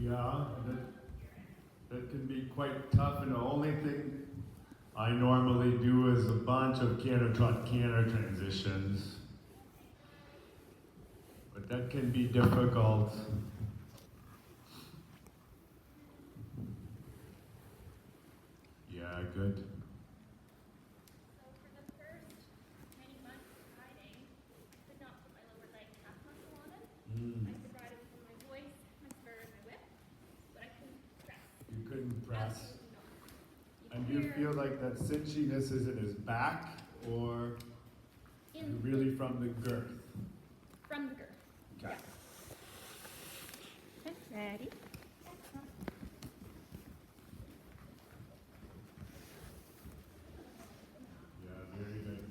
Yeah, that can be quite tough, and the only thing I normally do is a bunch of canter trot canter transitions, but that can be difficult. Yeah, good. So for the first many months of riding, I could not put my lower leg calf muscle on it. I could ride it with my voice, my spurs, my whip, but I couldn't press. You couldn't press. Absolutely not. And do you feel like that cinchiness is in his back or really from the girth? From the girth. Okay. Okay, ready? Yeah, very good.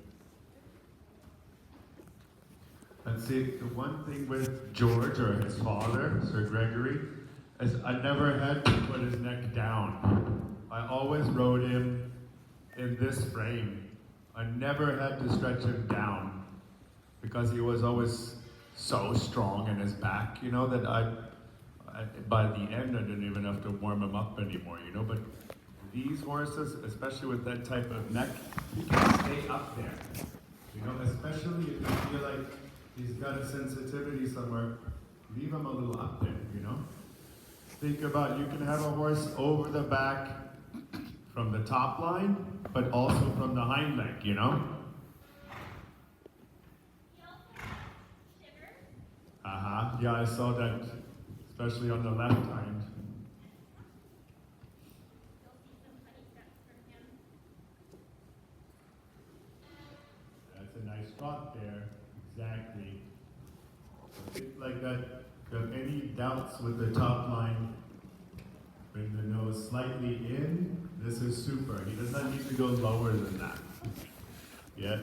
And see, the one thing with George or his father, Sir Gregory, is I never had to put his neck down. I always rode him in this frame. I never had to stretch him down because he was always so strong in his back, you know, that by the end I didn't even have to warm him up anymore, you know. But these horses, especially with that type of neck, he can stay up there, you know, especially if you feel like he's got a sensitivity somewhere, leave him a little up there, you know. Think about, you can have a horse over the back from the top line, but also from the hind leg, you know? He also has shivers. Uh-huh, yeah, I saw that, especially on the left hind. You'll see some funny steps from him. That's a nice trot there, exactly. Things like that. If you have any doubts with the top line, bring the nose slightly in. This is super. He does not need to go lower than that. Yeah,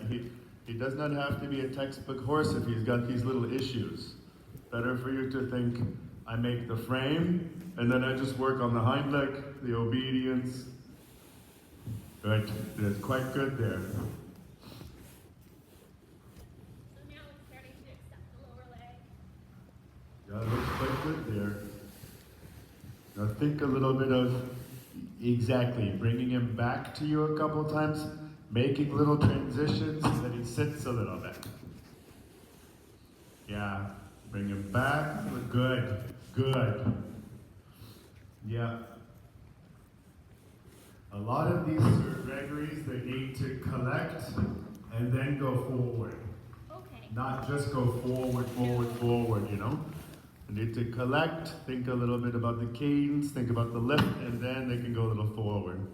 he does not have to be a textbook horse if he's got these little issues. Better for you to think, I make the frame, and then I just work on the hind leg, the obedience. Good. That's quite good there. So now it's starting to accept the lower leg. Yeah, it looks quite good there. Now think a little bit of, exactly, bringing him back to you a couple times, making little transitions so that he sits a little bit. Yeah, bring him back, good, good. Yeah. A lot of these Sir Gregories, they need to collect and then go forward. Okay. Not just go forward, forward, forward, you know? They need to collect, think a little bit about the cadence, think about the lift, and then they can go a little forward.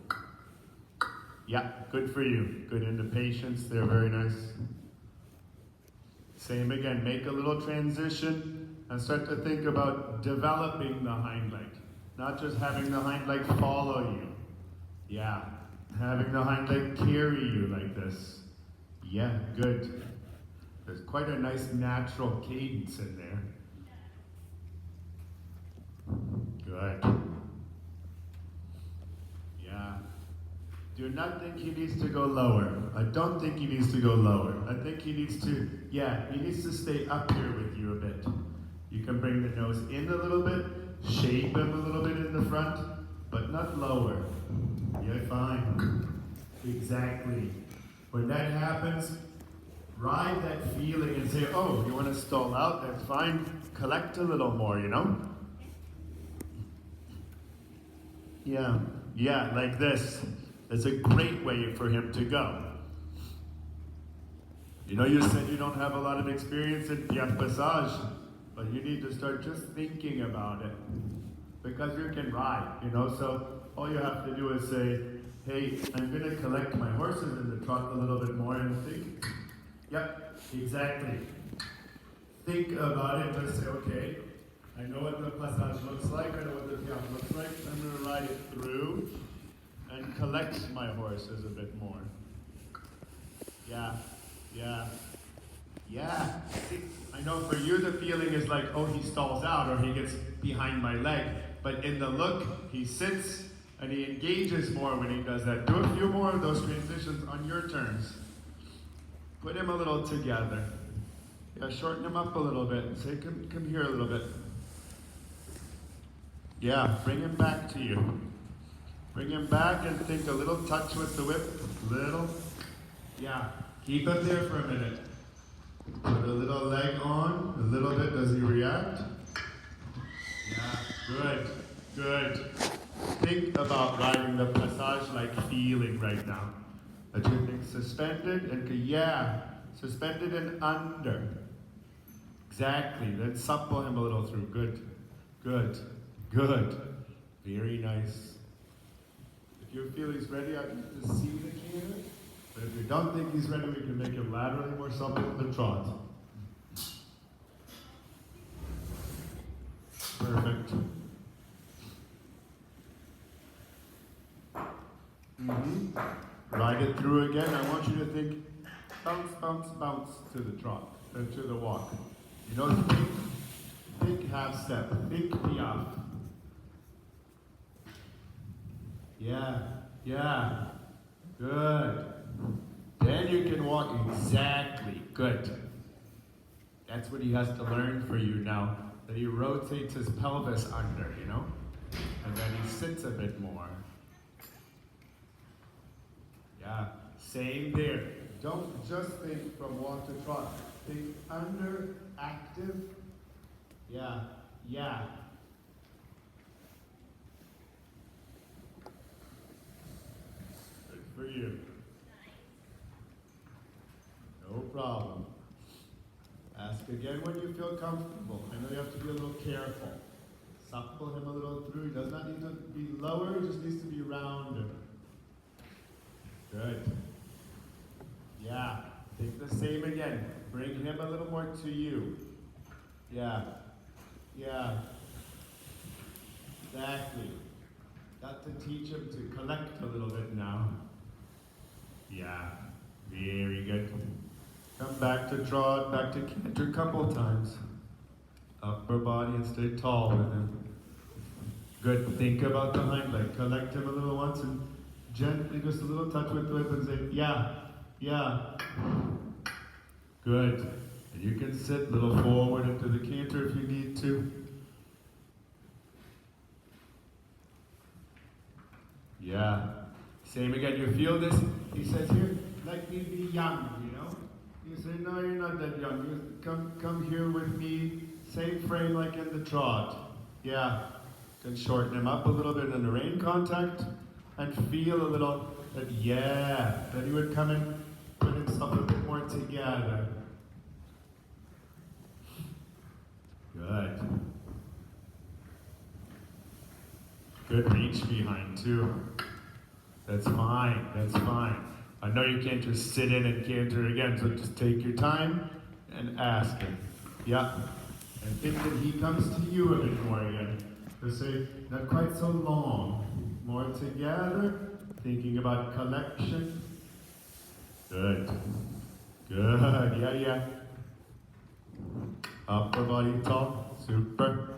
Yeah, good for you. Good into patience there, very nice. Same again, make a little transition and start to think about developing the hind leg. Not just having the hind leg follow you. Yeah, having the hind leg carry you like this. Yeah, good. There's quite a nice natural cadence in there. Good. Yeah. Do not think he needs to go lower. I don't think he needs to go lower. I think he needs to, yeah, he needs to stay up here with you a bit. You can bring the nose in a little bit, shape him a little bit in the front, but not lower. Yeah, fine. Exactly. When that happens, ride that feeling and say, oh, you want to stall out? That's fine. Collect a little more, you know? Yeah, yeah, like this. It's a great way for him to go. You know, you said you don't have a lot of experience in Piaf Passage, but you need to start just thinking about it. Because you can ride, you know, so all you have to do is say, hey, I'm going to collect my horses in the trot a little bit more and think. Yep, exactly. Think about it, just say, okay, I know what the passage looks like, I know what the piaf looks like, I'm going to ride it through and collect my horses a bit more. Yeah, yeah, yeah. See, I know for you the feeling is like, oh, he stalls out or he gets behind my leg. But in the look, he sits and he engages more when he does that. Do a few more of those transitions on your terms. Put him a little together. Yeah, shorten him up a little bit. Say, come here a little bit. Yeah, bring him back to you. Bring him back and think a little touch with the whip. Little. Yeah, keep it there for a minute. Put a little leg on, a little bit. Does he react? Yeah, good, good. Think about riding the passage like feeling right now. That you think suspended and yeah, suspended and under. Exactly. Then supple him a little through. Good, good, good. Very nice. If you feel he's ready, I need to see the canter. But if you don't think he's ready, we can make him laterally more supple in the trot. Perfect. Ride it through again. I want you to think bounce, bounce, bounce to the trot, to the walk. You know, think half step, think piaffe. Yeah, yeah, good. Then you can walk exactly, good. That's what he has to learn for you now, that he rotates his pelvis under, you know? And then he sits a bit more. Yeah, same there. Don't just think from walk to trot. Think under, active. Yeah, yeah. Good for you. No problem. Ask again when you feel comfortable. I know you have to be a little careful. Supple him a little through. He does not need to be lower, he just needs to be rounder. Good. Yeah. Think the same again. Bring him a little more to you. Yeah. Yeah. Exactly. Got to teach him to collect a little bit now. Yeah. Very good. Come back to trot, back to canter a couple times. Upper body and stay tall with him. Good. Think about the hind leg. Collect him a little once and gently, just a little touch with the whip and say, yeah, yeah. Good. And you can sit a little forward into the canter if you need to. Yeah. Same again. You feel this? He says here, let me be young, you know? You say, no, you're not that young. You come here with me. Same frame like in the trot. Yeah. Can shorten him up a little bit in the rein contact and feel a little that, yeah, that he would come and put himself a bit more together. Good. Good reach behind too. That's fine, that's fine. I know you can't just sit in and canter again, so just take your time and ask him. Yeah. And think that he comes to you a bit more again. To say, not quite so long. More together, thinking about collection. Good. Good, yeah, yeah. Upper body tall, super,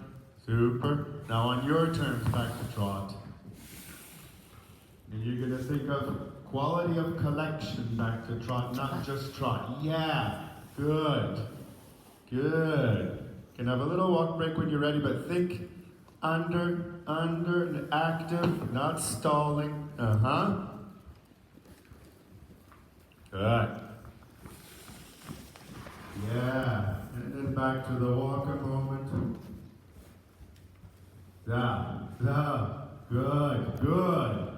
super. Now on your terms, back to trot. And you're gonna think of quality of collection back to trot, not just trot. Yeah, good, good. Can have a little walk break when you're ready, but think under, and active, not stalling. Good. Yeah, and then back to the walk a moment. Good, good.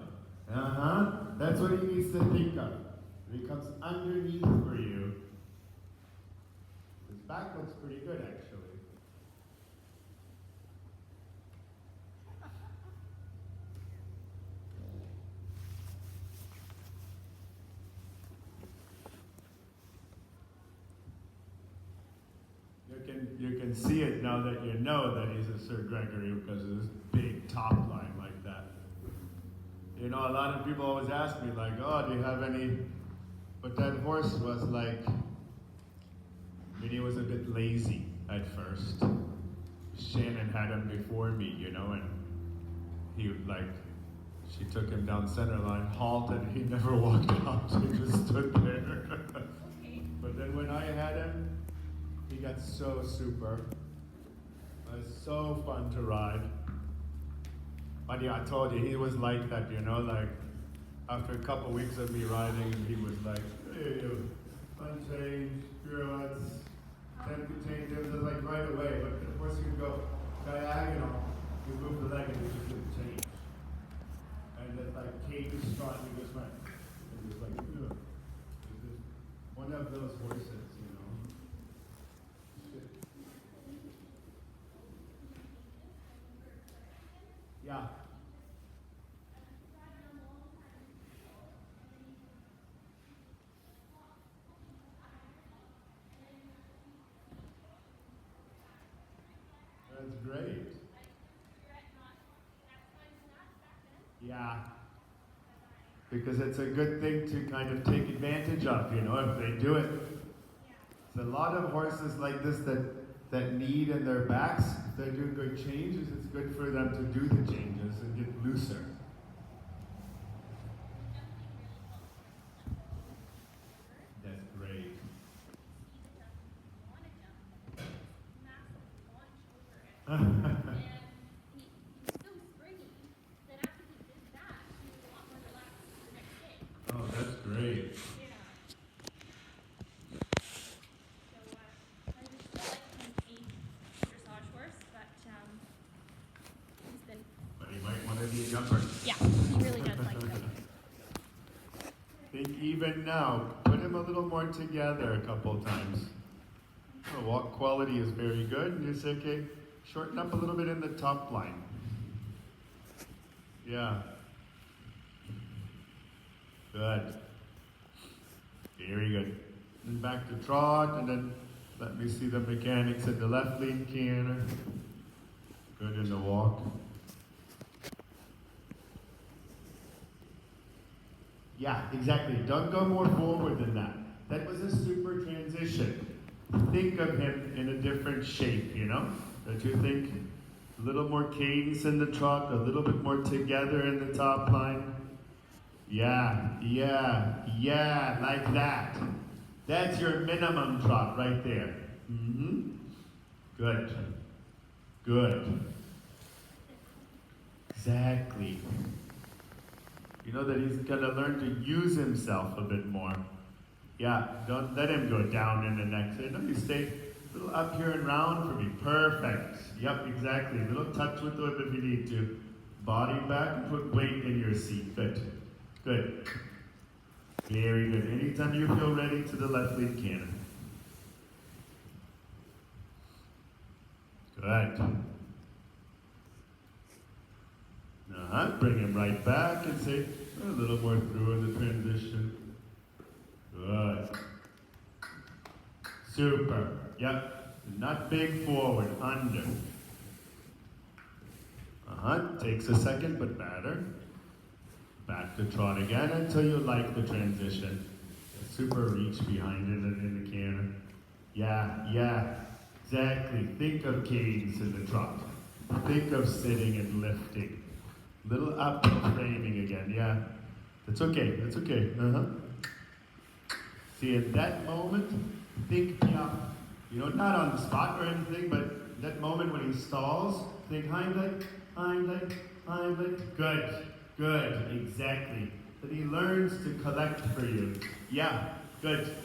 That's what he needs to think of. When he comes underneath for you. His back looks pretty good, actually. You can see it now that you know that he's a Sir Gregory because of this big top line like that. You know, a lot of people always ask me, like, oh, do you have any... But that horse was like... I mean, he was a bit lazy at first. Shannon had him before me, you know, and he would like... She took him down center line, halted, he never walked out, he just stood there. But then when I had him, he got so super. It was so fun to ride. But yeah, I told you, he was like that, you know, like after a couple weeks of me riding, he was like, hey, fun change, pirouettes, tempo changes, it was like right away. But of course you go diagonal, you move the leg and it just didn't change. And it's like cage trot, you just went, it was like, ugh. It's just one of those horses, you know. Yeah. That's great. Yeah. Because it's a good thing to kind of take advantage of, you know, if they do it. There's a lot of horses like this that need in their backs, if they're doing good changes, it's good for them to do the changes and get looser. That's great. Oh, that's great. But he might want to be a jumper. Yeah, he really does like them. Think even now, put him a little more together a couple times. The walk quality is very good. And you say, okay, shorten up a little bit in the top line. Yeah. Good. Very good. Then back to trot, and then let me see the mechanics at the left lean canter. Good in the walk. Yeah, exactly. Don't go more forward than that. That was a super transition. Think of him in a different shape, you know? Don't you think? A little more cadence in the trot, a little bit more together in the top line. Yeah, like that. That's your minimum trot right there. Mm-hmm. Good. Good. Exactly. You know that he's gonna learn to use himself a bit more. Yeah, don't let him go down in the neck. Say, no, you stay a little up here and round for me. Perfect. Yep, exactly. A little touch with the whip if you need to. Body back and put weight in your seat. Good. Good. Very good. Anytime you feel ready, to the left lead canter. Good. Bring him right back and say a little more through in the transition. Good. Super. Yep. Not big forward, under. Takes a second, but better. Back to trot again until you like the transition. Super reach behind it in the canter. Yeah. Exactly. Think of cadence in the trot. Think of sitting and lifting. Little up framing again, yeah. That's okay. See, at that moment, think jump. You know, not on the spot or anything, but that moment when he stalls, think hind leg. Good, exactly. That he learns to collect for you. Yeah, good.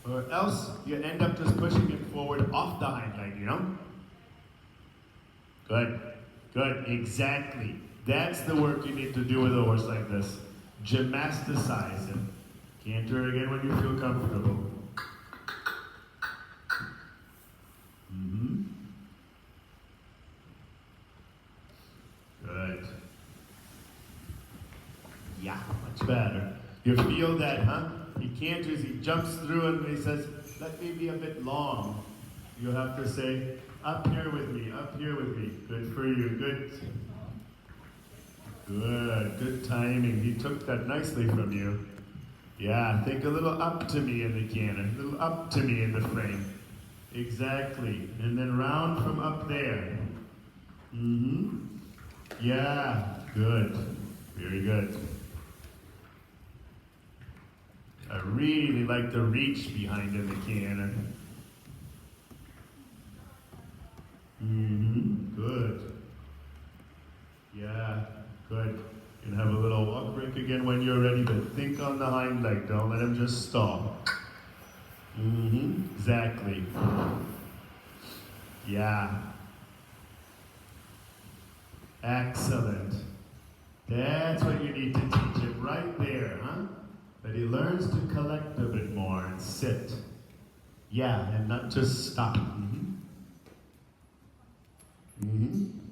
Or else you end up just pushing him forward off the hind leg, you know? Good, exactly. That's the work you need to do with a horse like this. Gymnasticize him. Canter again when you feel comfortable. Mm-hmm. Good. Yeah, much better. You feel that, huh? He canters, he jumps through it, and he says, let me be a bit long. You have to say, up here with me. Good for you, good. Good timing. He took that nicely from you. Yeah, think a little up to me in the canter, a little up to me in the frame. Exactly. And then round from up there. Mm-hmm. Yeah, good. Very good. I really like the reach behind in the canter. Mm-hmm. Good. Yeah. Good. You can have a little walk break again when you're ready, but think on the hind leg. Don't let him just stop. Exactly. Yeah. Excellent. That's what you need to teach him right there, huh? That he learns to collect a bit more and sit. Yeah, and not just stop.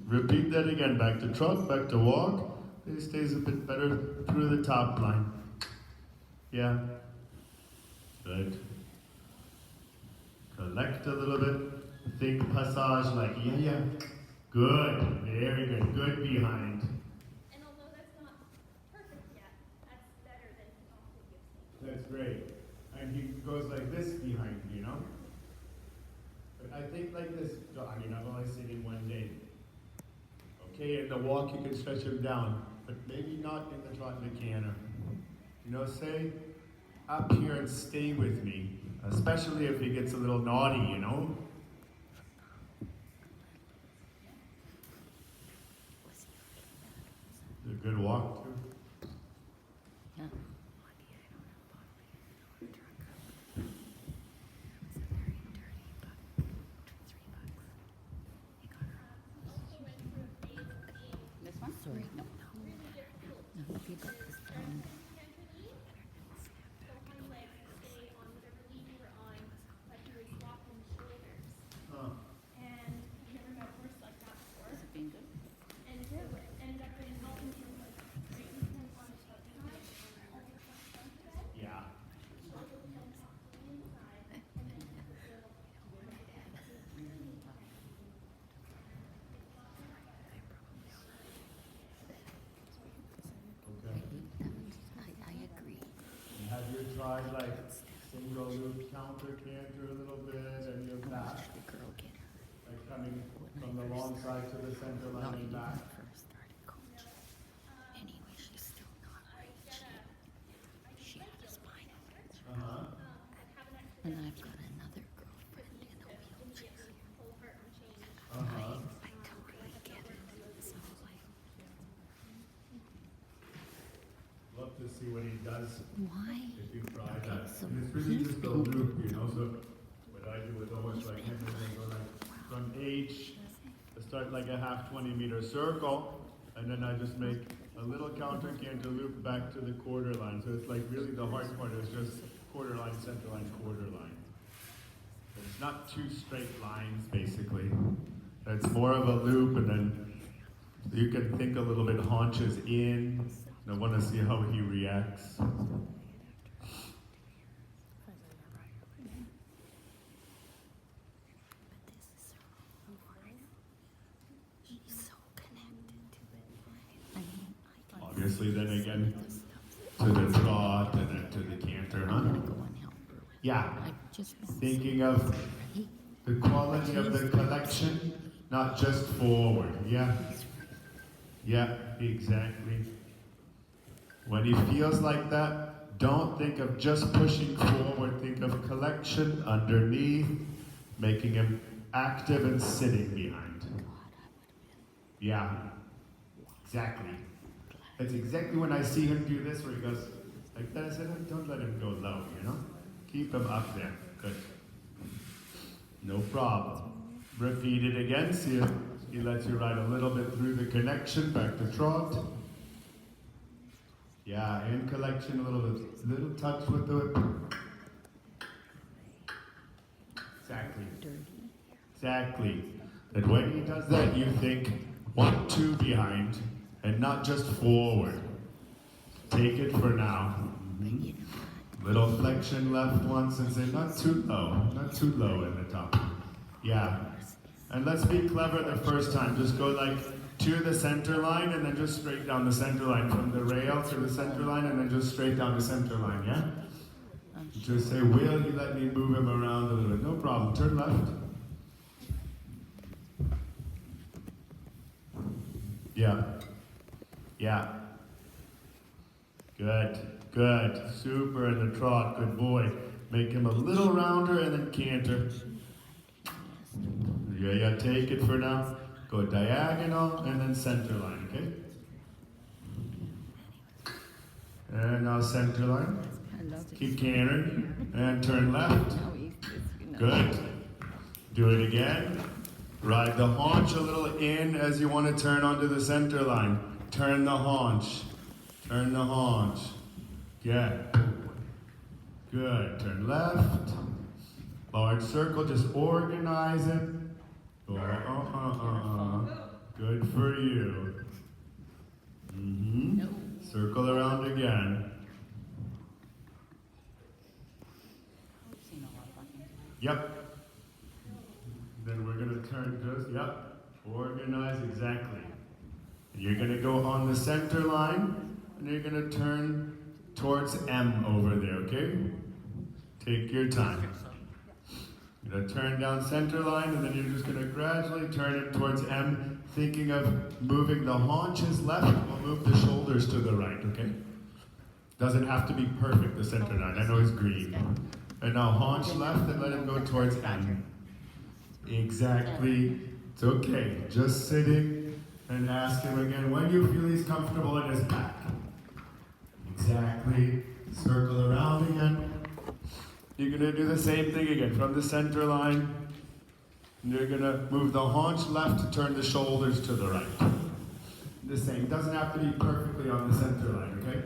Repeat that again. Back to trot, back to walk. He stays a bit better through the top line. Yeah. Good. Collect a little bit. Think passage like, yeah. Good. Very good. Good behind. And although that's not perfect yet, that's better than he often gives me. That's great. And he goes like this behind, you know? But I think like this. I mean, I've only seen him one day. Okay, in the walk you can stretch him down, but maybe not in the trot and the canter. You know, say up here and stay with me, especially if he gets a little naughty, you know? It's a good walk too. Also went through a phase of being This one? Sorry, no. really difficult. No, if you got this down. Canter lead, so hind legs stay on whatever lead you were on, like you were swapping shoulders. And I've never had a horse like that before. Is it being good? And so it ended up getting help in terms of straighten him on the outside, all the front side, Yeah. shoulder him off to the inside, and then have the little Okay. I agree. And have you tried like single loop counter canter a little bit and your back? The girl get her. Like coming from the long side to the center Not line and even when back. I first started coaching. Anyway, she's still not right. She had a spine. Uh-huh. And I've got another girlfriend in a wheelchair. Uh-huh. I totally get it. So like, Love to see what he does why? if you try Okay, that. so And it's really he's just a been loop, good. you know, so what I do with a horse like him is I go like from H, I start like a half 20-meter circle, and then I just make a little counter canter loop back to the quarter line. So it's like really the hard part is just quarter line, center line, quarter line. It's not two straight lines basically. It's more of a loop, and then you can think a little bit haunches in. I want to see how he reacts. But this is so hard. She's so connected to it. I mean, I can Obviously, then again, the stuff. to the trot and then to the canter, huh? I'm gonna go and help her. Yeah. I've just been Thinking of ready. the quality of the collection, not just forward. Yeah. Yeah, exactly. When he feels like that, don't think of just pushing forward. Think of collection underneath, making him active and sitting behind. Yeah, exactly. That's exactly when I see him do this, where he goes like that. I said, don't let him go low, you know? Keep him up there. Good. No problem. Repeat it again. See if he lets you ride a little bit through the connection, back to trot. Yeah, in collection a little bit. Little touch with the whip. Exactly. Exactly. That when he does that, you think 1, 2 behind, and not just forward. Take it for now. Little flexion left once and say not too low in the top. Yeah. And let's be clever the first time. Just go like to the center line and then just straight down the center line from the rail to the center line and then just straight down the center line, yeah? Just say, will you let me move him around a little bit? No problem. Turn left. Yeah. Yeah. Good. Good. Super in the trot. Good boy. Make him a little rounder and then canter. Yeah, take it for now. Go diagonal and then center line, okay? And now center line. I love it. Keep cantering. And turn left. Now he's just, you know. Good. Do it again. Ride the haunch a little in as you want to turn onto the center line. Turn the haunch. Turn the haunch. Good. Good. Turn left. Large circle. Just organize it. Good for you. No. Circle around again. I've seen a lot of fucking. Yep. Then we're gonna turn just, yep. Organize exactly. You're gonna go on the center line and you're gonna turn towards M over there, okay? Take your time. You're gonna turn down center line and then you're just gonna gradually turn it towards M, thinking of moving the haunches left, we'll move the shoulders to the right, okay? Doesn't have to be perfect, the center line. I know it's green. And now haunch left and let him go towards M. Exactly. It's okay. Just sitting and ask him again when you feel he's comfortable in his back. Exactly. Circle around again. You're going to do the same thing again from the center line. And you're going to move the haunch left to turn the shoulders to the right. The same. Doesn't have to be perfectly on the center line, okay?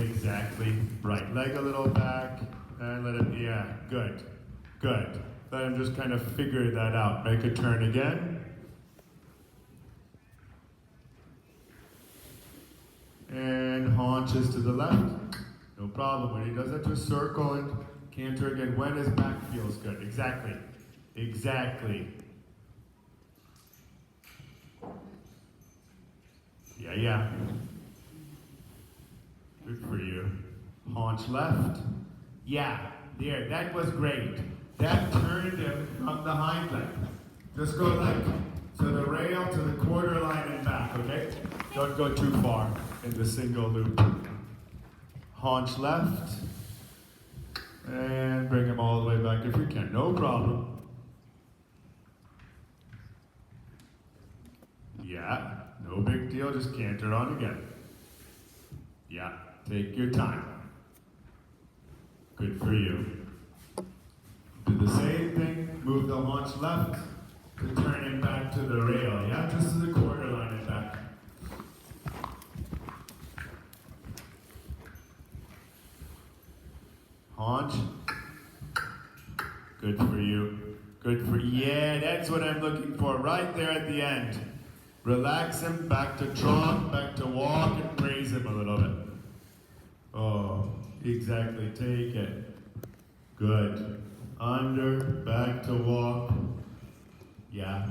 Exactly. Right leg a little back. And let him, yeah, good. Good. Let him just kind of figure that out. Make a turn again. And haunches to the left. No problem. When he does that, just circle and canter again when his back feels good. Exactly. Exactly. Yeah. Good for you. Haunch left. Yeah, there, that was great. That turned him from the hind leg. Just go like to the rail, to the quarter line and back, okay? Don't go too far in the single loop. Haunch left. And bring him all the way back if you can, no problem. Yeah, no big deal, just canter on again. Yeah, take your time. Good for you. Do the same thing, move the haunch left to turn it back to the rail, yeah? Just to the quarter line and back. Haunch. Good for you. Good for you. Yeah, that's what I'm looking for, right there at the end. Relax him, back to trot, back to walk, and praise him a little bit. Oh, exactly, take it. Good. Under, back to walk. Yeah,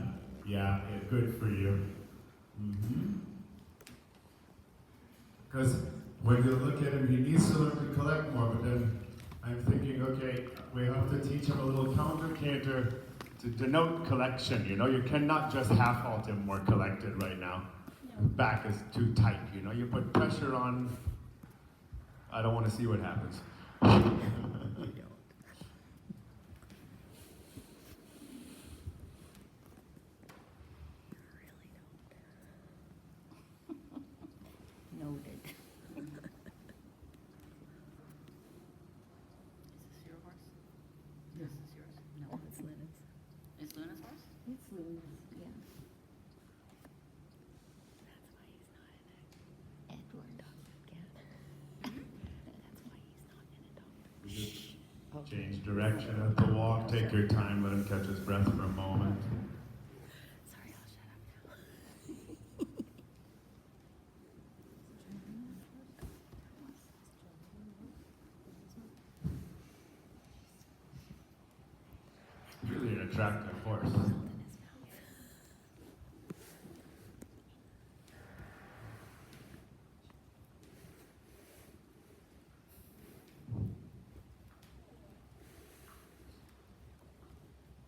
good for you. Because when you look at him, he needs to learn to collect more, but then I'm thinking, okay, we have to teach him a little counter canter to denote collection, you know? You cannot just half halt him more collected right now. His back is too tight, you know? You put pressure on, I don't want to see what happens. Noted. Is this your horse? This is yours. No. It's Luna's. Is Luna's horse? It's Luna's, yeah. That's why he's not in it. Edward yet. That's why he's not in it. Just change direction at the walk, take your time, let him catch his breath for a moment. Sorry, I'll shut up now. Really an attractive horse. Melt in his mouth.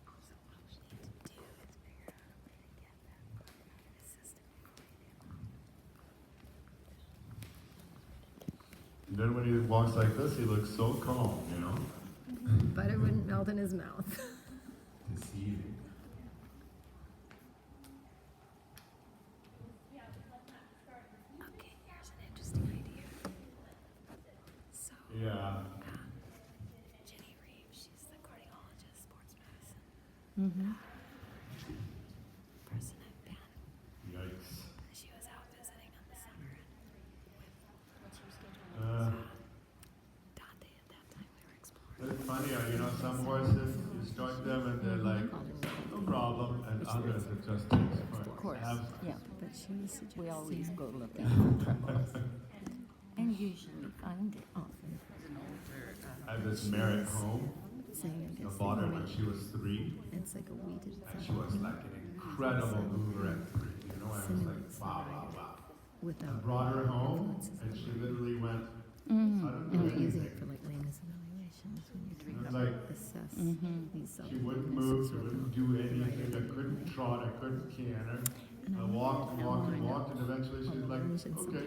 So all she needs to do is figure out a way to get that part out of his system before he And then when he walks like this, he looks so calm, you know? But it wouldn't melt in his mouth. Deceiving. Yeah, let that start Mm-hmm. Person I've been. Yikes. She was out visiting in the summer. Dante at that time we were exploring. It's funny, you know, some horses, you start them and they're like, no problem, and others it just takes Of course, forever. yeah, but she was suggesting. We always go looking for troubles. And usually find it often. There's an older, I have this Merritt home. Saying I bought her when she was 3, it's like a weeded and she was like an incredible mover at 3. You know, I was like, wow, wow, wow. I without brought her home, and she literally went, I Mm-hmm. don't and do they're using anything. it for like lameness evaluations when you're And trying it's to like, assess Mm-hmm. these she wouldn't move, she wouldn't do anything, I couldn't trot, I couldn't canter. I walked and walked and walked, and eventually she was like, okay.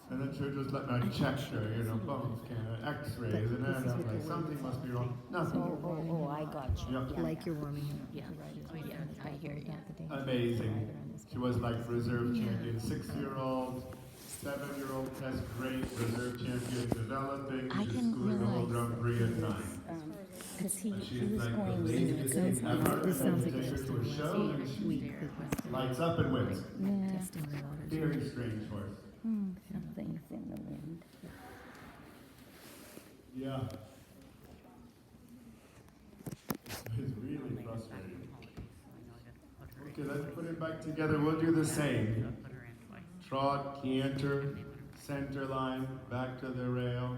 And then she would just let me, I checked her, you know, bones scanner, x-rays, and then I'm like, something must be wrong. Nothing. Oh, I got you. Yep. like you're warming him up. Yeah. Right, Oh, yeah, I hear you. Amazing. She was like reserve champion, 6-year-old, 7-year-old test great, reserve champion developing, I she's didn't schooling the whole realize- Grand Prix at 9. Because he And was she's like the going laziest to. thing ever, This and sounds you like take her it's to a just show, a and she week lights up and wins. Yeah, testing the waters. Very strange horse. something's in the wind. Yeah. It's really frustrating. Okay, let's put it back together. We'll do the same. Put her in twice, Trot, canter, center line, back to the rail.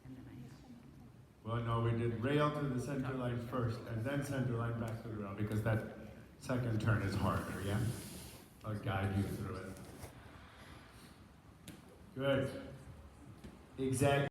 and then Well, no, we did rail to the center line first, and then center line back to the rail, because that second turn is harder, yeah? I'll guide you through it. Good. Exact.